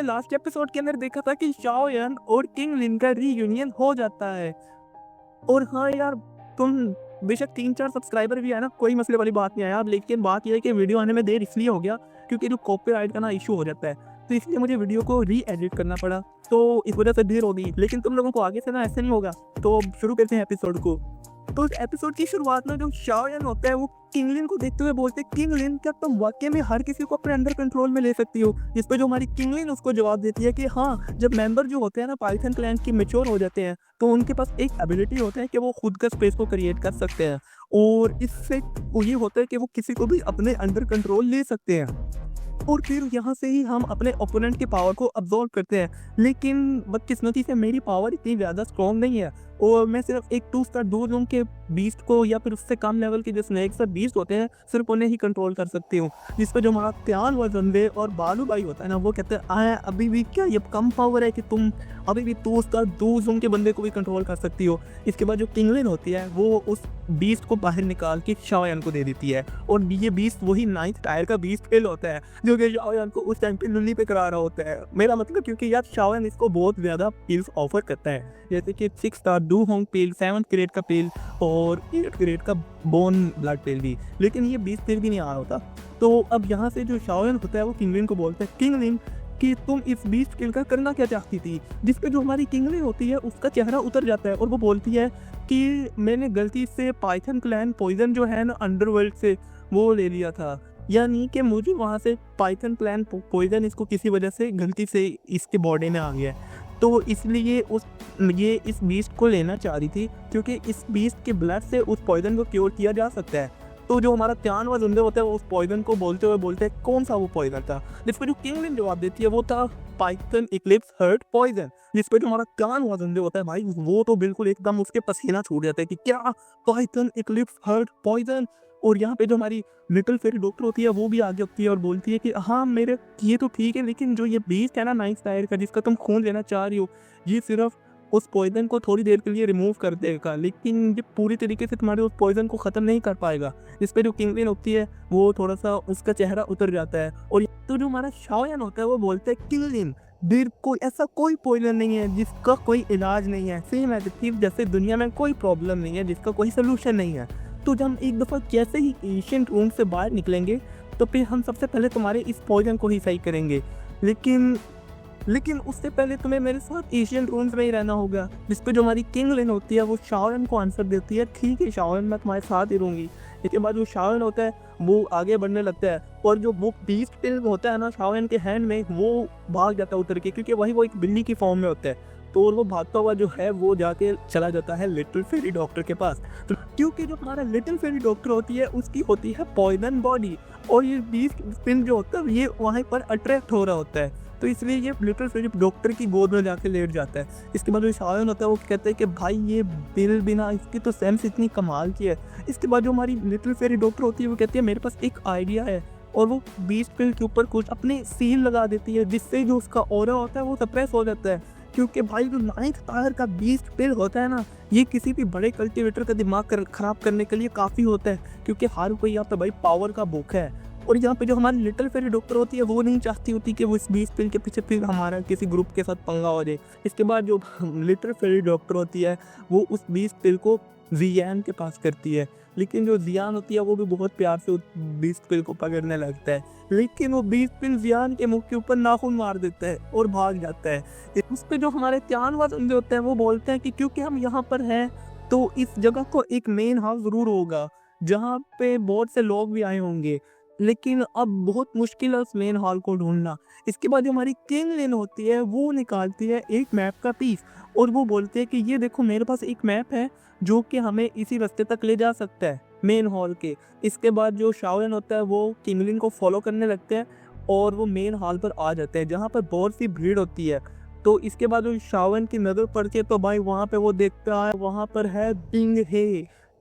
Last episode के अंदर देखा था कि शाओ यान और किंग लिन का रीयूनियन हो जाता है। और हाँ यार, तुम बेशक 3-4 सब्सक्राइबर भी है ना, कोई मसले वाली बात नहीं है यार, लेकिन बात यह है कि वीडियो आने में देर इसलिए हो गया क्योंकि जो कॉपीराइट का ना इशू हो जाता है, तो इसलिए मुझे वीडियो को री एडिट करना पड़ा, तो इस वजह से देर हो गई। लेकिन तुम लोगों को आगे से ना ऐसे नहीं होगा। तो अब शुरू करते हैं एपिसोड को। तो इस एपिसोड की शुरुआत में जो शाओ यान होता है वो किंग लिन को देखते हुए बोलते हैं, किंग लिन क्या तुम वाकई में हर किसी को अपने अंडर कंट्रोल में ले सकती हो? जिस पे जो हमारी किंग लिन उसको जवाब देती है कि हाँ, जब मेंबर जो होते हैं ना पाइथन क्लैन की मैच्योर हो जाते हैं तो उनके पास एक एबिलिटी होता है कि वो खुद का स्पेस को क्रिएट कर सकते हैं, और इससे ये होता है कि वो किसी को भी अपने अंडर कंट्रोल ले सकते हैं और फिर यहाँ से ही हम अपने ओपोनेंट की पावर को अब्जॉर्व करते हैं। लेकिन बदकिस्मती से मेरी पावर इतनी ज़्यादा स्ट्रॉन्ग नहीं है और मैं सिर्फ एक 2 स्टार 2 जोन के बीस्ट को या फिर उससे कम लेवल के जो स्नेक्स और बीस्ट होते हैं सिर्फ उन्हें ही कंट्रोल कर सकती हूँ। जिस पर जो हमारा त्यान व जंदे और बालू भाई होता है ना, वो कहते हैं आया अभी भी क्या ये कम पावर है कि तुम अभी भी 2 स्टार 2 जोन के बंदे को भी कंट्रोल कर सकती हो। इसके बाद जो किंगलिन होती है वो उस बीस्ट को बाहर निकाल के शाओ यान को दे देती है, और ये बीस्ट वही 9th टायर का बीस्ट फेल होता है जो कि शाओ यान को उस टाइम पे लुल्ली पे करा रहा होता है। मेरा मतलब क्योंकि यार शाओ यान इसको बहुत ज़्यादा पिल्स ऑफर करता है, जैसे कि 6 स्टार 2 होंग पिल, 7th ग्रेड का पिल और 8th ग्रेड का बोन ब्लड पिल भी, लेकिन ये 20 पिल भी नहीं आ रहा होता। तो अब यहाँ से जो शाओ यान होता है वो किंगलिन को बोलता है, किंगलिन कि तुम इस बीस्ट किल का करना क्या चाहती थी? जिस पे जो हमारी किंगलिन होती है उसका चेहरा उतर जाता है और वो बोलती है कि मैंने गलती से पाइथन क्लैन पॉइजन जो है ना अंडरवर्ल्ड से वो ले लिया था, यानी कि मुझे वहाँ से पाइथन क्लैन पॉइजन इसको किसी वजह से गलती से इसके बॉडी में आ गया, तो इसलिए ये इस बीस्ट को लेना चाह रही थी क्योंकि इस बीस्ट के ब्लड से उस पॉइजन को क्योर किया जा सकता है। तो जो हमारा त्यान व जुंदे होता है वो उस पॉइजन को बोलते हुए बोलते हैं कौन सा वो पॉइजन था, जिस पर जो किंगलिन जवाब देती है वो था पाइथन इक्लिप्स हर्ट पॉइजन। जिस पर जो हमारा त्यान व जुंदे होता है भाई वो तो बिल्कुल एकदम उसके पसीना छूट जाता है कि क्या पाइथन इक्लिप्स हर्ट पॉइजन। और यहाँ पे जो हमारी लिटिल फेरी डॉक्टर होती है वो भी आगे होती है और बोलती है कि हाँ मेरे ये तो ठीक है, लेकिन जो ये बीस्ट है ना 9th टायर का जिसका तुम खून लेना चाह रही हो, ये सिर्फ उस पॉइजन को थोड़ी देर के लिए रिमूव कर देगा, लेकिन ये पूरी तरीके से तुम्हारे उस पॉइजन को ख़त्म नहीं कर पाएगा। इस पर जो किंगलिन होती है वो थोड़ा सा उसका चेहरा उतर जाता है। और तो जो हमारा शाओ यान होता है वो बोलता है किंगलिन देर कोई ऐसा कोई पॉइजन नहीं है जिसका कोई इलाज नहीं है, सेम एज इट इज जैसे दुनिया में कोई प्रॉब्लम नहीं है जिसका कोई सोल्यूशन नहीं है। तो जब हम एक दफ़ा जैसे ही एशियंट रूम से बाहर निकलेंगे तो फिर हम सबसे पहले तुम्हारे इस पॉइजन को ही सही करेंगे, लेकिन उससे पहले तुम्हें मेरे साथ एशियन रूम्स में ही रहना होगा। जिस पे जो हमारी किंगलिन होती है वो शाओ यान को आंसर देती है, ठीक है शाओ यान मैं तुम्हारे साथ ही रहूँगी। इसके बाद जो शाओ यान होता है वो आगे बढ़ने लगता है और जो वो बीस्ट पिल होता है ना शाओ यान के हैंड में, वो भाग जाता है उतर के, क्योंकि वही वो एक बिल्ली की फॉर्म में होता है। तो वो भागता हुआ जो है वो जाके चला जाता है लिटिल फेरी डॉक्टर के पास। तो क्योंकि जो हमारा लिटिल फेरी डॉक्टर होती है उसकी होती है पॉइजन बॉडी, और ये बीस्ट पिल जो होता है ये वहीं पर अट्रैक्ट हो रहा होता है, तो इसलिए ये लिटिल फेरी डॉक्टर की गोद में जाके लेट जाता है। इसके बाद जो शाओ यान होता है वो कहता है कि भाई ये बिल बिना इसकी तो सेंस इतनी कमाल की है। इसके बाद जो हमारी लिटिल फेरी डॉक्टर होती है वो कहती है मेरे पास एक आइडिया है, और वो बीस्ट पिल के ऊपर कुछ अपने सील लगा देती है जिससे जो उसका ऑरा होता है वो सप्रेस हो जाता है। क्योंकि भाई जो 9th टायर का बीस्ट पिल होता है ना, ये किसी भी बड़े कल्टीवेटर का दिमाग खराब करने के लिए काफ़ी होता है, क्योंकि हर कोई यहाँ पे भाई पावर का भूखा है। और यहाँ पे जो हमारी लिटिल फेरी डॉक्टर होती है वो नहीं चाहती होती कि वो इस बीस्ट पिल के पीछे फिर हमारा किसी ग्रुप के साथ पंगा हो जाए। इसके बाद जो लिटिल फेरी डॉक्टर होती है वो उस बीस्ट पिल को जियान के पास करती है, लेकिन जो जियान होती है वो भी बहुत प्यार से उस बीस्ट पिल को पकड़ने लगता है, लेकिन वो बीस्ट पिल जियान के मुंह के ऊपर नाखून मार देता है और भाग जाता है। उस पर जो हमारे त्यान वाले होते हैं वो बोलते हैं कि क्योंकि हम यहाँ पर हैं तो इस जगह को एक मेन हाउस ज़रूर होगा जहाँ पे बहुत से लोग भी आए होंगे, लेकिन अब बहुत मुश्किल है उस मेन हॉल को ढूंढना। इसके बाद जो हमारी किंगलिन होती है वो निकालती है एक मैप का पीस और वो बोलते हैं कि ये देखो मेरे पास एक मैप है जो कि हमें इसी रास्ते तक ले जा सकता है मेन हॉल के। इसके बाद जो शाओ यान होता है वो किंगलिन को फॉलो करने लगते हैं और वो मेन हॉल पर आ जाते हैं जहाँ पर बहुत सी भीड़ होती है। तो इसके बाद जो शाओ यान की नज़र पड़ती है तो भाई वहाँ पे वो देखता है वहाँ पर है बिंग हे।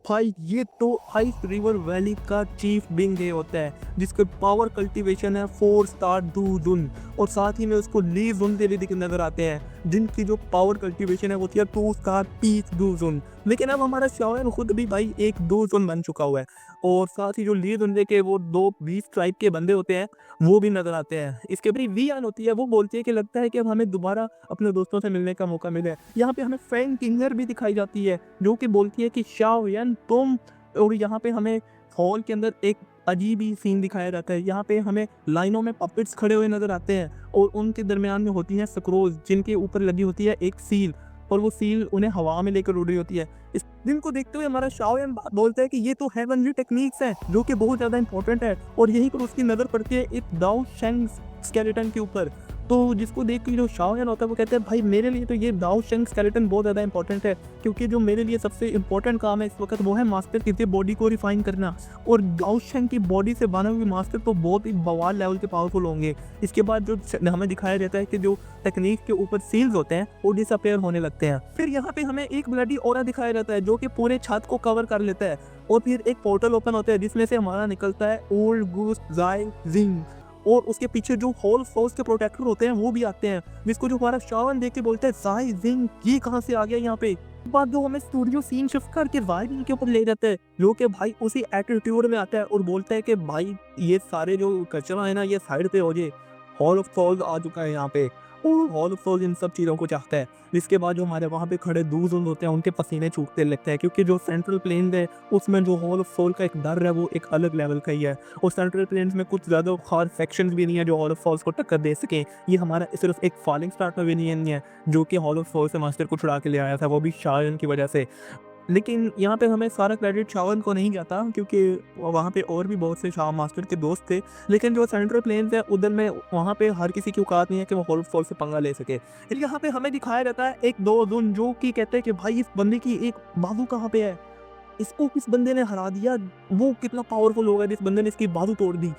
भाई ये तो आइस रिवर वैली का चीफ बिंग हे होता है जिसके पावर कल्टीवेशन है 4 स्टार 2 जुन, और साथ ही में उसको ली जुन भी नजर आते हैं जिनकी जो पावर कल्टीवेशन है वो थी 2 स्टार पीस 2 जुन। लेकिन अब हमारा शाओयन खुद भी भाई एक दोस्त बन चुका हुआ है, और साथ ही जो लीड उनके के वो 2 बीस्ट ट्राइब के बंदे होते हैं वो भी नजर आते हैं। इसके बाद वियान होती है, वो बोलती है कि लगता है कि अब हमें दोबारा अपने दोस्तों से मिलने का मौका मिले। यहाँ पे हमें फैंग किंगर भी दिखाई जाती है जो कि बोलती है कि शाओयन तुम, और यहाँ पे हमें हॉल के अंदर एक अजीब ही सीन दिखाया जाता है। यहाँ पे हमें लाइनों में पपेट्स खड़े हुए नजर आते हैं और उनके दरमियान में होती हैं स्क्रोज जिनके ऊपर लगी होती है एक सील, और वो सील उन्हें हवा में लेकर उड़ रही होती है। इस दिन को देखते हुए हमारा शाओयन बोलता है कि ये तो हेवनली टेक्निक्स हैं जो कि बहुत ज़्यादा इंपॉर्टेंट है, और यहीं पर उसकी नज़र पड़ती है एक दाओ शेंग स्केलेटन के ऊपर। तो जिसको देख के जो शाओयन होता है वो कहते हैं भाई मेरे लिए तो ये दाओ शेंग स्केलेटन बहुत ज़्यादा इंपॉर्टेंट है, क्योंकि जो मेरे लिए सबसे इंपॉर्टेंट काम है इस वक्त वो है मास्टर की बॉडी को रिफाइन करना, और दाओ शेंग की बॉडी से बने हुए मास्टर तो बहुत ही बवाल लेवल के पावरफुल होंगे। इसके बाद जो हमें दिखाया जाता है कि जो टेक्निक के ऊपर सील्स होते हैं वो डिसअपेयर होने लगते हैं। फिर यहाँ पे हमें एक ब्लडी ऑरा दिखाया जाता है जो कि पूरे छत को कवर कर लेता है, और फिर एक पोर्टल ओपन होता है जिसमें से हमारा निकलता है ओल्ड गूस ज़ाई जिंग, और उसके पीछे जो होल फोर्स के प्रोटेक्टर होते हैं वो भी आते हैं, जिसको जो हमारा शाओयन देख के बोलता है ज़ाई जिंग ये कहाँ से आ गया यहाँ पे। बाद जो हमें स्टूडियो सीन शिफ्ट करके ज़ाई जिंग के ऊपर ले जाता है जो कि भाई उसी एटीट्यूड में आता है और बोलता है कि भाई ये सारे जो कचरा है ना ये साइड पे हो जाए, हॉल ऑफ सोल्स आ चुका है यहाँ पे, और हॉल ऑफ सोल्स इन सब चीज़ों को चाहता है। जिसके बाद जो हमारे वहाँ पे खड़े दूसरे होते हैं उनके पसीने छूटते लगते हैं, क्योंकि जो सेंट्रल प्लेन है उसमें जो हॉल ऑफ सोल का एक डर है वो एक अलग लेवल का ही है, और सेंट्रल प्लेन में कुछ ज़्यादा खास सेक्शंस भी नहीं है जो हॉल ऑफ सोल्स को टक्कर दे सके। ये हमारा सिर्फ एक फॉलिंग स्टार का विलियन है जो कि हॉल ऑफ सोल से मास्टर को छुड़ा के ले आया था, वो भी शाओयन की वजह से। लेकिन यहाँ पे हमें सारा क्रेडिट शाओयन को नहीं जाता, क्योंकि वहाँ पे और भी बहुत से शाओ मास्टर के दोस्त थे, लेकिन जो सेंट्रल प्लेन्स है उधर में वहाँ पे हर किसी की औकात नहीं है कि वो हॉल ऑफ सोल से पंगा ले सके। फिर यहाँ पे हमें दिखाया जाता है एक दो दुन जो कि कहते हैं कि भाई इस बंदे की एक बाजू कहाँ पे है, इसको किस बंदे ने हरा दिया, वो कितना पावरफुल होगा जिस बंदे ने इसकी बाजू तोड़ दी।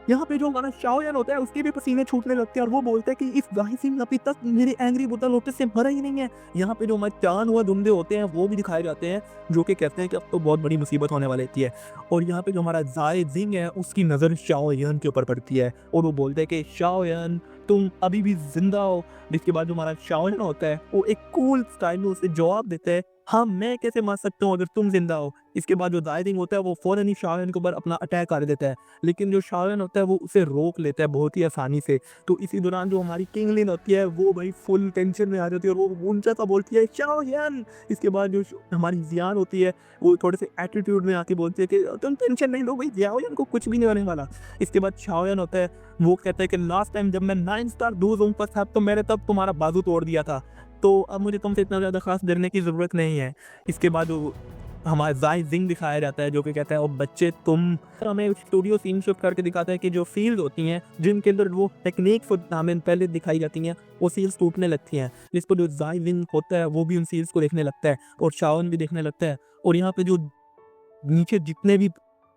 यहाँ पे जो हमारा शाओयन होता है उसके भी पसीने छूटने लगते हैं और वो बोलता है कि इस ज़ाही सिंह अभी तक मेरे एंग्री बुद्धा लोटस से मरा ही नहीं है। यहाँ पे जो हमारे चांद हुआ धुंधे होते हैं वो भी दिखाए जाते हैं जो कि कहते हैं कि अब तो बहुत बड़ी मुसीबत होने वाली है। और यहाँ पे जो हमारा ज़ाई जिंग है उसकी नज़र शाओयन के ऊपर पड़ती है और वो बोलता है कि शाओयन तुम अभी भी जिंदा हो। जिसके बाद जो हमारा शाओयन होता है वो एक कूल स्टाइल में उसे जवाब देता है हाँ मैं कैसे मार सकता हूँ अगर तुम जिंदा हो। इसके बाद जो ज़ाई जिंग होता है वो फौरन ही शाओयन के ऊपर अपना अटैक कर देता है, लेकिन जो शाओयन होता है वो उसे रोक लेता है बहुत ही आसानी से। तो इसी दौरान जो हमारी किंगलिन होती है वो भाई फुल टेंशन में आ जाती है और वो ऊंचा सा बोलती है शाओयन। इसके बाद जो हमारी जियान होती है वो थोड़े से एटीट्यूड में आके बोलती है कि तुम टेंशन नहीं लो भाई, शाओयन को कुछ भी नहीं होने वाला। इसके बाद शाओयन होता है वो कहता है कि लास्ट टाइम जब मैं 9 स्टार 2 जोन पर था तो मैंने तब तुम्हारा बाजू तोड़ दिया था, तो अब मुझे तुमसे इतना ज़्यादा खास डरने की ज़रूरत नहीं है। इसके बाद वो हमारा ज़ाई जिंग दिखाया जाता है जो कि कहता है ओ बच्चे तुम, हमें स्टूडियो सीन शिफ्ट करके दिखाता है कि जो फील्ड होती हैं जिनके अंदर वो टेक्निक्स हमें पहले दिखाई जाती हैं वो सील्स टूटने लगती हैं, जिसको जो ज़ाई जिंग होता है वो भी उन सील्स को देखने लगता है और शाओयन भी देखने लगता है। और यहाँ पे जो नीचे जितने भी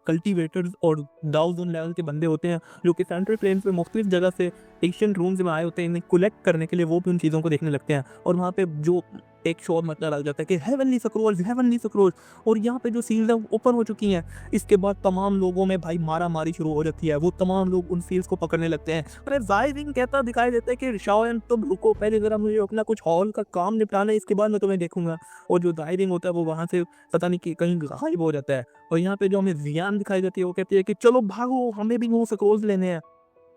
कल्टीवेटर्स और डाउन लेवल के बंदे होते हैं जो कि सेंट्रल प्लेन्स में मुख्तलिफ जगह से एशियंट रूम्स में आए होते हैं इन्हें कलेक्ट करने के लिए, वो भी उन चीज़ों को देखने लगते हैं। और वहाँ पे जो एक शोर मतलब लग जाता है कि हेवनली स्क्रोल्स, और यहाँ पे जो सील्स है वो ओपन हो चुकी हैं। इसके बाद तमाम लोगों में भाई मारा मारी शुरू हो जाती है, वो तमाम लोग उन सील्स को पकड़ने लगते हैं। अरे ज़ाई जिंग कहता दिखाई देता है कि शाओयन तुम रुको, पहले ज़रा मुझे अपना कुछ हॉल का काम निपटाना है, इसके बाद मैं तुम्हें देखूंगा। और जो ज़ाई जिंग होता है वो वहाँ से पता नहीं कि कहीं गायब हो जाता है। और यहाँ पे जो हमें जियान दिखाई देती है वो कहती है कि चलो भागो हमें भी वो स्क्रोल्स लेने हैं।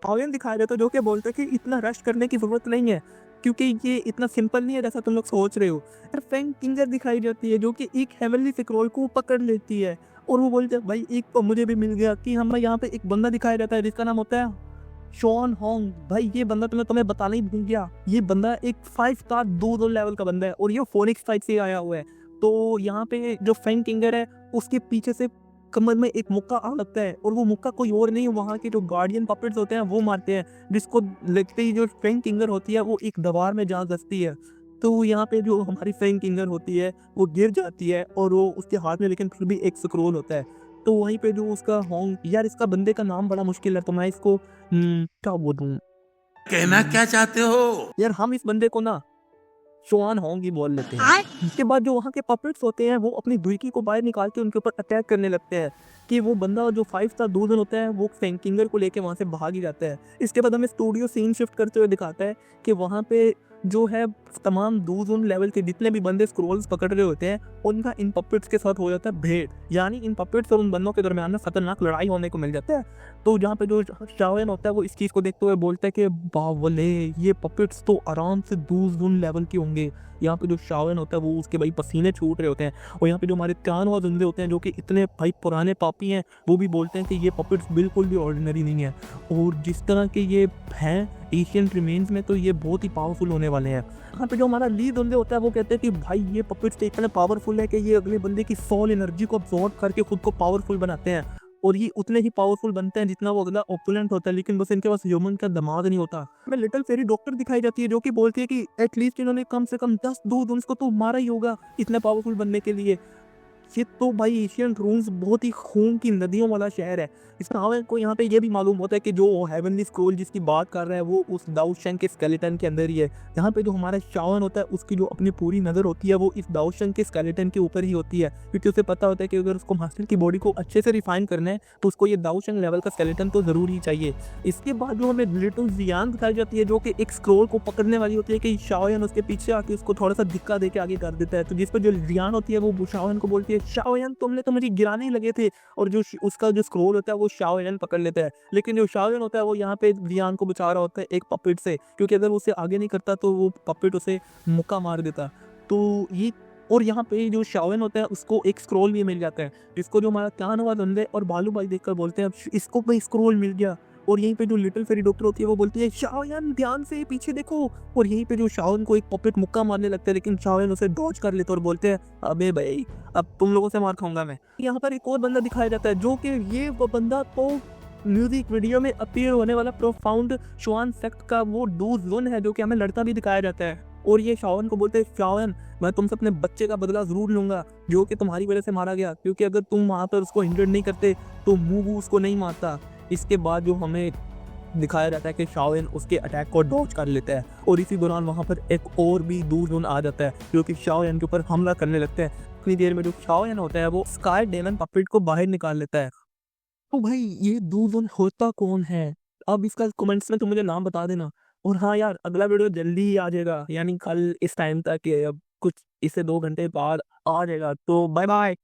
शाओयन दिखाया जाता है जो कि बोलता है कि इतना रश करने की ज़रूरत नहीं है क्योंकि ये इतना सिंपल नहीं है जैसा तुम लोग सोच रहे हो। फिर फैंग किंगर दिखाई जाती है जो कि एक हेवनली स्क्रॉल को पकड़ लेती है और वो बोलते हैं भाई एक तो मुझे भी मिल गया। कि हमें यहाँ पे एक बंदा दिखाया जाता है जिसका नाम होता है शॉन होंग। भाई ये बंदा तुम्हें बताना ही भूल गया, ये बंदा एक 5 स्टार 2 लेवल का बंदा है और ये फोनिक्स साइड से आया हुआ है। तो यहाँ पे जो फैंग किंगर है उसके पीछे से कमर में एक मुक्का आ लगता है और वो मुक्का कोई और नहीं, वहाँ के जो गार्डियन पपेट्स होते हैं वो मारते हैं, जिसको लगते ही जो फैंग किंगर होती है वो एक दीवार में जा धंसती है। तो यहाँ पे जो हमारी फैंग किंगर होती है वो गिर जाती है और वो उसके हाथ में लेकिन फिर भी एक स्क्रोल होता है। तो वहीं पे जो उसका होंग, यार इसका बंदे का नाम बड़ा मुश्किल है तो मैं इसको क्या बोलूं, कहना क्या चाहते हो यार हम इस बंदे को ना शोआन होंग ही बोल लेते हैं। इसके बाद जो वहाँ के पपेट्स होते हैं वो अपनी दुर्की को बाहर निकाल के उनके ऊपर अटैक करने लगते हैं कि वो बंदा जो 5 स्टार दूधन होता है वो फैंग किंगर को लेके वहाँ से भाग ही जाता है। इसके बाद हमें स्टूडियो सीन शिफ्ट करते हुए दिखाता है कि वहाँ पे जो है तमाम दूर लेवल के जितने भी बंदे स्क्रोल्स पकड़ रहे होते हैं उनका इन पपेट्स के साथ हो जाता है भेड़, यानी इन पपेट्स और उन बंदों के दरमियान में खतरनाक लड़ाई होने को मिल जाता है। तो जहाँ पे जो शाओयन होता है वो इस चीज़ को देखते हुए बोलता है कि बावले ये पपेट्स तो आराम से दूर लेवल के होंगे। यहाँ पे जो शाओयन होता है वो उसके भाई पसीने छूट रहे होते हैं, और यहाँ पे जो हमारे त्यान व जुंदे होते हैं जो कि इतने भाई पुराने पापी हैं वो भी बोलते हैं कि ये पपेट्स बिल्कुल भी ऑर्डिनरी नहीं है, और जिस तरह के ये हैं एशियन रिमेन्स में तो ये बहुत ही पावरफुल होने वाले हैं। यहाँ पे जो हमारा लीड बंदे होता है वो कहते हैं कि भाई ये पपेट्स इतने पावरफुल है कि ये अगले बंदे की सोल एनर्जी को अब्सॉर्ब करके खुद को पावरफुल बनाते हैं, और ये उतने ही पावरफुल बनते हैं जितना वो अगला ओपोनेंट होता है, लेकिन बस इनके पास ह्यूमन का दिमाग नहीं होता। हमें लिटिल फेरी डॉक्टर दिखाई जाती है जो कि बोलती है कि एटलीस्ट इन्होंने कम से कम 10 दूध को तो मारा ही होगा इतने पावरफुल बनने के लिए। ये तो भाई एशियन रूम्स बहुत ही खून की नदियों वाला शहर है। इस शाओयन को यहाँ पे ये भी मालूम होता है कि जो हेवनली स्क्रोल जिसकी बात कर रहा है वो उस दाओशंग के स्केलेटन के अंदर ही है। यहाँ पे जो हमारा शाओयन होता है उसकी जो अपनी पूरी नज़र होती है वो इस दाओशंग के स्केलेटन के ऊपर ही होती है, क्योंकि उसे पता होता है कि अगर उसको मास्टर की बॉडी को अच्छे से रिफाइन करना है तो उसको ये दाओशंग लेवल का स्केलेटन तो ज़रूर ही चाहिए। इसके बाद जो हमें लिटिल जियान दिखाई जाती है जो कि एक स्क्रोल को पकड़ने वाली होती है कि शाओयन उसके पीछे आके उसको थोड़ा सा धिक्का दे के आगे कर देता है। तो जिस पर जो जियान होती है वो शाओयन को बोलती है शाओयन तुमने तो मुझे गिराने ही लगे थे, और जो उसका जो स्क्रोल होता है वो शाओयन पकड़ लेता है। लेकिन जो शाओयन होता है वो यहाँ पे जियान को बचा रहा होता है एक पपेट से, क्योंकि अगर उसे आगे नहीं करता तो वो पपेट उसे मुक्का मार देता। तो ये और यहाँ पे जो शाओयन होता है उसको एक स्क्रोल भी मिल जाता है, जिसको जो हमारा त्यान हुआ धंधे और बालू भाई देखकर बोलते हैं अब इसको भाई स्क्रोल मिल गया। और यहीं पे जो लिटिल फेरी डॉक्टर होती है वो बोलती है शाओयन ध्यान से पीछे देखो, और यहीं पे जो शाओयन को एक पपेट मुक्का मारने लगता है, लेकिन शाओयन उसे डॉज कर लेते और बोलते हैं अबे भाई अब तुम लोगों से मार खाऊंगा मैं। यहाँ पर एक और बंदा दिखाया जाता है जो कि ये वो बंदा तो म्यूजिक वीडियो में अपीयर होने वाला प्रोफाउंड शुआन सेक्ट का वो डूज वन है जो कि हमें लड़ता भी दिखाया जाता है। और ये शाओयन को बोलते हैं शाओयन मैं तुमसे अपने बच्चे का बदला जरूर लूंगा जो कि तुम्हारी वजह से मारा गया, क्योंकि अगर तुम वहाँ पर उसको इंजर्ड नहीं करते तो मूवू उसको नहीं मारता। इसके बाद जो हमें दिखाया जाता है कि शाओयन उसके अटैक को डॉज कर लेता है, और इसी दौरान वहाँ पर एक और भी दूरजोन आ जाता है जो कि शाओयन के ऊपर हमला करने लगता है। इतनी देर में जो शाओयन होता है वो स्काई डेमन पपेट को बाहर निकाल लेता है। तो भाई ये दूरजोन होता कौन है? अब इसका कमेंट्स में तुम मुझे नाम बता देना। और हाँ यार अगला वीडियो जल्दी ही आ जाएगा, यानी कल इस टाइम तक, अब कुछ इससे 2 घंटे बाद आ जाएगा। तो बाय बाय।